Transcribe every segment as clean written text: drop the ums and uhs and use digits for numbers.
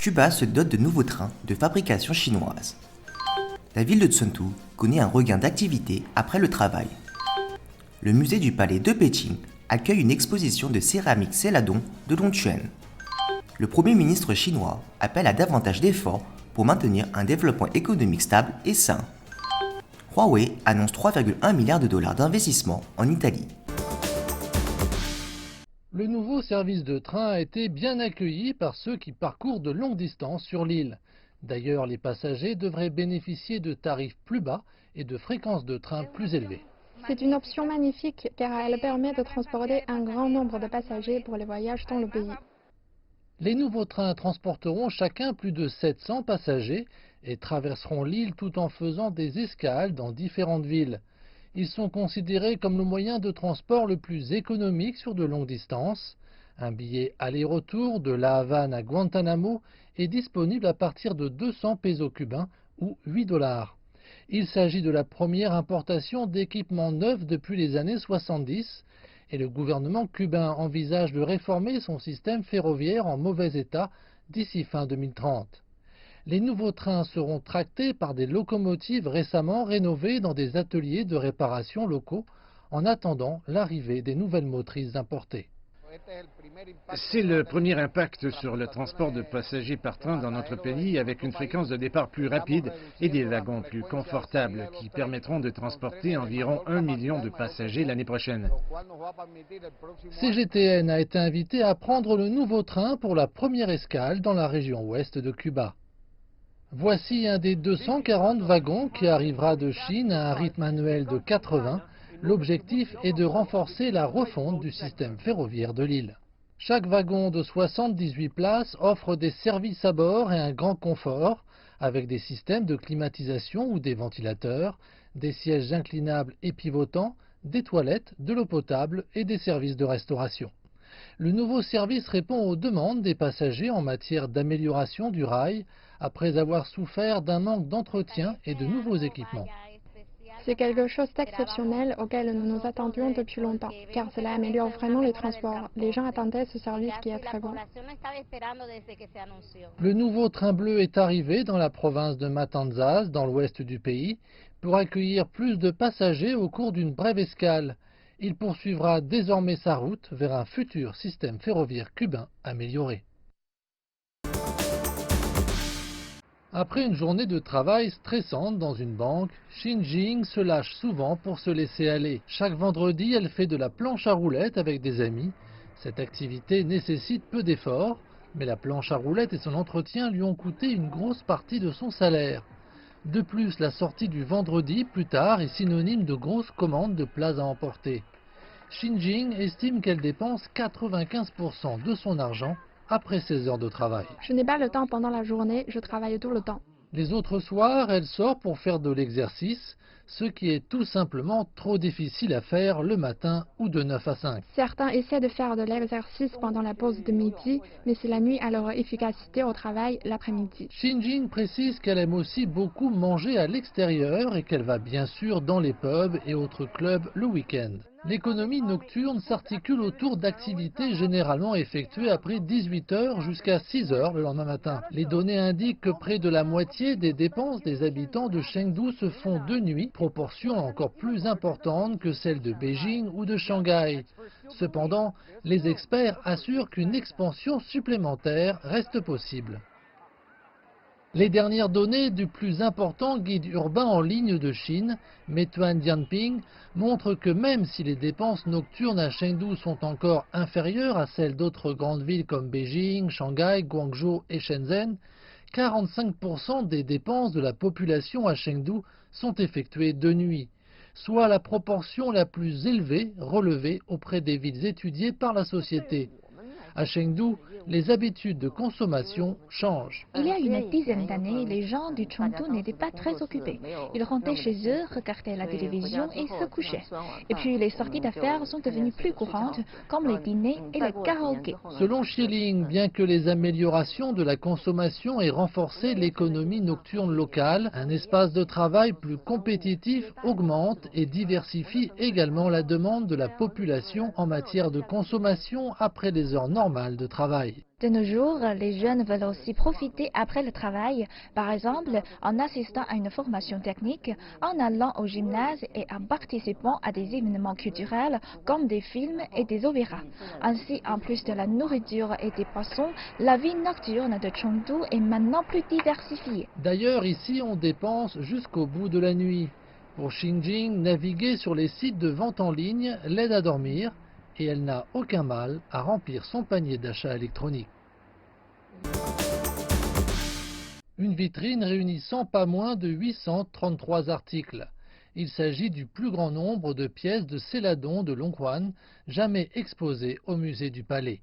Cuba se dote de nouveaux trains de fabrication chinoise. La ville de Tsuntu connaît un regain d'activité après le travail. Le musée du palais de Pékin accueille une exposition de céramique céladon de Longchuan. Le Premier ministre chinois appelle à davantage d'efforts pour maintenir un développement économique stable et sain. Huawei annonce 3,1 milliards de dollars d'investissement en Italie. Le nouveau service de train a été bien accueilli par ceux qui parcourent de longues distances sur l'île. D'ailleurs, les passagers devraient bénéficier de tarifs plus bas et de fréquences de train plus élevées. C'est une option magnifique car elle permet de transporter un grand nombre de passagers pour les voyages dans le pays. Les nouveaux trains transporteront chacun plus de 700 passagers et traverseront l'île tout en faisant des escales dans différentes villes. Ils sont considérés comme le moyen de transport le plus économique sur de longues distances. Un billet aller-retour de La Havane à Guantanamo est disponible à partir de 200 pesos cubains ou 8 dollars. Il s'agit de la première importation d'équipements neufs depuis les années 70 et le gouvernement cubain envisage de réformer son système ferroviaire en mauvais état d'ici fin 2030. Les nouveaux trains seront tractés par des locomotives récemment rénovées dans des ateliers de réparation locaux en attendant l'arrivée des nouvelles motrices importées. C'est le premier impact sur le transport de passagers par train dans notre pays avec une fréquence de départ plus rapide et des wagons plus confortables qui permettront de transporter environ 1 million de passagers l'année prochaine. CGTN a été invité à prendre le nouveau train pour la première escale dans la région ouest de Cuba. Voici un des 240 wagons qui arrivera de Chine à un rythme annuel de 80. L'objectif est de renforcer la refonte du système ferroviaire de l'île. Chaque wagon de 78 places offre des services à bord et un grand confort, avec des systèmes de climatisation ou des ventilateurs, des sièges inclinables et pivotants, des toilettes, de l'eau potable et des services de restauration. Le nouveau service répond aux demandes des passagers en matière d'amélioration du rail, après avoir souffert d'un manque d'entretien et de nouveaux équipements. C'est quelque chose d'exceptionnel auquel nous nous attendions depuis longtemps, car cela améliore vraiment les transports. Les gens attendaient ce service qui est très bon. Le nouveau train bleu est arrivé dans la province de Matanzas, dans l'ouest du pays, pour accueillir plus de passagers au cours d'une brève escale. Il poursuivra désormais sa route vers un futur système ferroviaire cubain amélioré. Après une journée de travail stressante dans une banque, Xin Jing se lâche souvent pour se laisser aller. Chaque vendredi, elle fait de la planche à roulettes avec des amis. Cette activité nécessite peu d'efforts, mais la planche à roulettes et son entretien lui ont coûté une grosse partie de son salaire. De plus, la sortie du vendredi plus tard est synonyme de grosses commandes de plats à emporter. Xin Jing estime qu'elle dépense 95% de son argent après ses heures de travail. Je n'ai pas le temps pendant la journée, je travaille tout le temps. Les autres soirs, elle sort pour faire de l'exercice, ce qui est tout simplement trop difficile à faire le matin ou de 9 à 5. Certains essaient de faire de l'exercice pendant la pause de midi, mais cela nuit à leur efficacité au travail l'après-midi. Xin Jing précise qu'elle aime aussi beaucoup manger à l'extérieur et qu'elle va bien sûr dans les pubs et autres clubs le week-end. L'économie nocturne s'articule autour d'activités généralement effectuées après 18 h jusqu'à 6 h le lendemain matin. Les données indiquent que près de la moitié des dépenses des habitants de Chengdu se font de nuit, proportion encore plus importante que celle de Beijing ou de Shanghai. Cependant, les experts assurent qu'une expansion supplémentaire reste possible. Les dernières données du plus important guide urbain en ligne de Chine, Meituan Dianping, montrent que même si les dépenses nocturnes à Chengdu sont encore inférieures à celles d'autres grandes villes comme Beijing, Shanghai, Guangzhou et Shenzhen, 45% des dépenses de la population à Chengdu sont effectuées de nuit, soit la proportion la plus élevée relevée auprès des villes étudiées par la société. À Chengdu, les habitudes de consommation changent. Il y a une dizaine d'années, les gens du Chengdu n'étaient pas très occupés. Ils rentraient chez eux, regardaient la télévision et se couchaient. Et puis les sorties d'affaires sont devenues plus courantes, comme les dîners et les karaokés. Selon Schilling, bien que les améliorations de la consommation aient renforcé l'économie nocturne locale, un espace de travail plus compétitif augmente et diversifie également la demande de la population en matière de consommation après les heures normales normale de travail. De nos jours, les jeunes veulent aussi profiter après le travail, par exemple en assistant à une formation technique, en allant au gymnase et en participant à des événements culturels comme des films et des opéras. Ainsi, en plus de la nourriture et des poissons, la vie nocturne de Chengdu est maintenant plus diversifiée. D'ailleurs, ici, on dépense jusqu'au bout de la nuit. Pour Xinjing, naviguer sur les sites de vente en ligne l'aide à dormir et elle n'a aucun mal à remplir son panier d'achat électronique. Une vitrine réunissant pas moins de 833 articles. Il s'agit du plus grand nombre de pièces de céladon de Longquan jamais exposées au musée du Palais.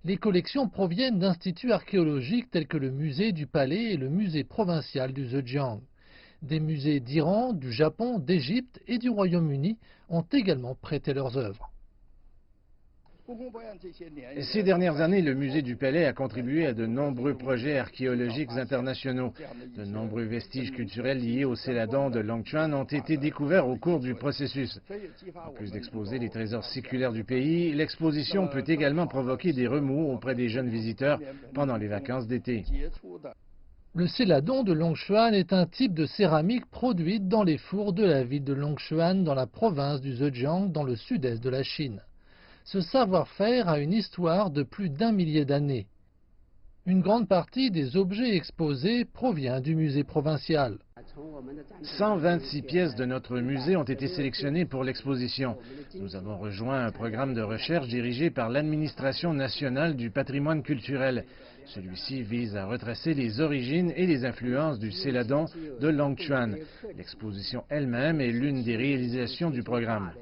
Les collections proviennent d'instituts archéologiques tels que le musée du Palais et le musée provincial du Zhejiang. Des musées d'Iran, du Japon, d'Égypte et du Royaume-Uni ont également prêté leurs œuvres. Ces dernières années, le musée du Palais a contribué à de nombreux projets archéologiques internationaux. De nombreux vestiges culturels liés au céladon de Longquan ont été découverts au cours du processus. En plus d'exposer les trésors séculaires du pays, l'exposition peut également provoquer des remous auprès des jeunes visiteurs pendant les vacances d'été. Le céladon de Longquan est un type de céramique produite dans les fours de la ville de Longquan dans la province du Zhejiang dans le sud-est de la Chine. Ce savoir-faire a une histoire de plus d'1 millier d'années. Une grande partie des objets exposés provient du musée provincial. 126 pièces de notre musée ont été sélectionnées pour l'exposition. Nous avons rejoint un programme de recherche dirigé par l'Administration nationale du patrimoine culturel. Celui-ci vise à retracer les origines et les influences du céladon de Longquan. L'exposition elle-même est l'une des réalisations du programme.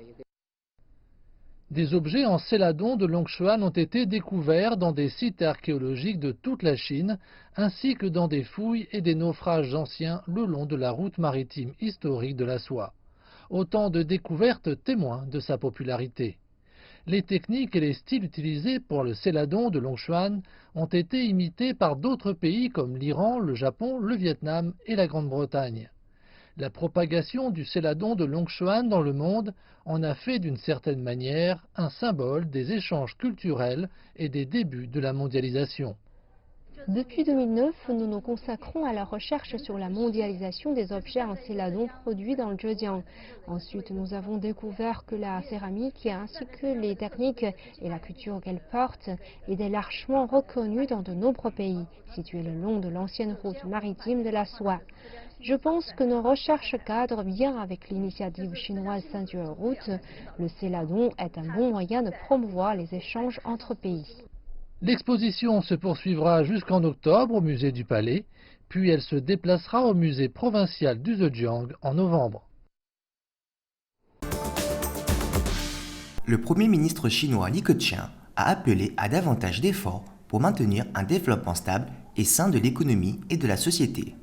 Des objets en céladon de Longquan ont été découverts dans des sites archéologiques de toute la Chine, ainsi que dans des fouilles et des naufrages anciens le long de la route maritime historique de la soie. Autant de découvertes témoins de sa popularité. Les techniques et les styles utilisés pour le céladon de Longquan ont été imités par d'autres pays comme l'Iran, le Japon, le Vietnam et la Grande-Bretagne. La propagation du céladon de Longquan dans le monde en a fait d'une certaine manière un symbole des échanges culturels et des débuts de la mondialisation. Depuis 2009, nous nous consacrons à la recherche sur la mondialisation des objets en céladon produits dans le Zhejiang. Ensuite, nous avons découvert que la céramique ainsi que les techniques et la culture qu'elle porte étaient largement reconnues dans de nombreux pays, situés le long de l'ancienne route maritime de la soie. Je pense que nos recherches cadrent bien avec l'initiative chinoise Ceinture Route. Le céladon est un bon moyen de promouvoir les échanges entre pays. L'exposition se poursuivra jusqu'en octobre au musée du Palais, puis elle se déplacera au musée provincial du Zhejiang en novembre. Le Premier ministre chinois Li Keqiang a appelé à davantage d'efforts pour maintenir un développement stable et sain de l'économie et de la société.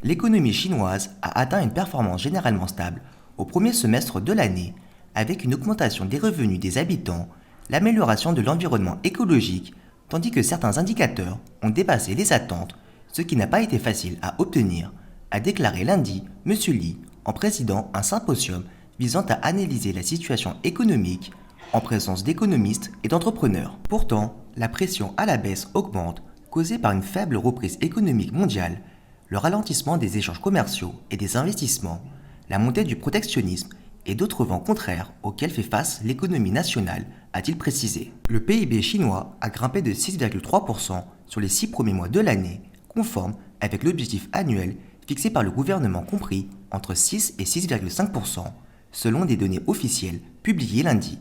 L'économie chinoise a atteint une performance généralement stable au premier semestre de l'année, avec une augmentation des revenus des habitants, l'amélioration de l'environnement écologique, tandis que certains indicateurs ont dépassé les attentes, ce qui n'a pas été facile à obtenir, a déclaré lundi M. Li en présidant un symposium visant à analyser la situation économique en présence d'économistes et d'entrepreneurs. Pourtant, la pression à la baisse augmente, causée par une faible reprise économique mondiale, le ralentissement des échanges commerciaux et des investissements, la montée du protectionnisme et d'autres vents contraires auxquels fait face l'économie nationale, a-t-il précisé. Le PIB chinois a grimpé de 6,3% sur les 6 premiers mois de l'année, conforme avec l'objectif annuel fixé par le gouvernement compris entre 6 et 6,5%, selon des données officielles publiées lundi.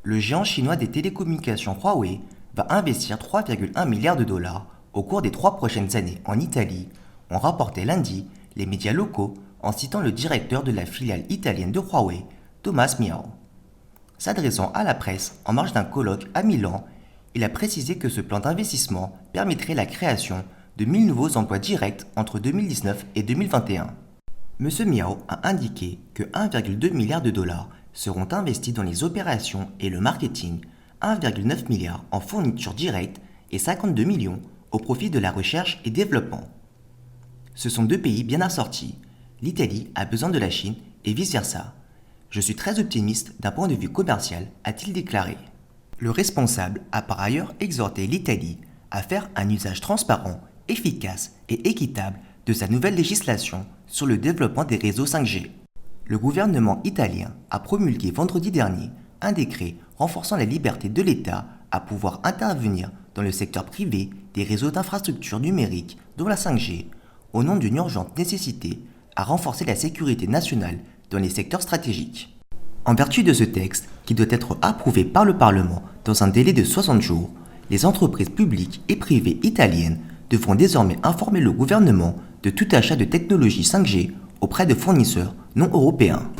Le géant chinois des télécommunications Huawei va investir 3,1 milliards de dollars au cours des 3 prochaines années en Italie, ont rapporté lundi les médias locaux en citant le directeur de la filiale italienne de Huawei, Thomas Miao. S'adressant à la presse en marge d'un colloque à Milan, il a précisé que ce plan d'investissement permettrait la création de 1000 nouveaux emplois directs entre 2019 et 2021. M. Miao a indiqué que 1,2 milliard de dollars seront investis dans les opérations et le marketing, 1,9 milliard en fourniture directe et 52 millions au profit de la recherche et développement. Ce sont deux pays bien assortis. L'Italie a besoin de la Chine et vice-versa. Je suis très optimiste d'un point de vue commercial, a-t-il déclaré. Le responsable a par ailleurs exhorté l'Italie à faire un usage transparent, efficace et équitable de sa nouvelle législation sur le développement des réseaux 5G. Le gouvernement italien a promulgué vendredi dernier un décret renforçant la liberté de l'État à pouvoir intervenir dans le secteur privé des réseaux d'infrastructures numériques, dont la 5G, au nom d'une urgente nécessité à renforcer la sécurité nationale dans les secteurs stratégiques. En vertu de ce texte, qui doit être approuvé par le Parlement dans un délai de 60 jours, les entreprises publiques et privées italiennes devront désormais informer le gouvernement de tout achat de technologie 5G auprès de fournisseurs non européens.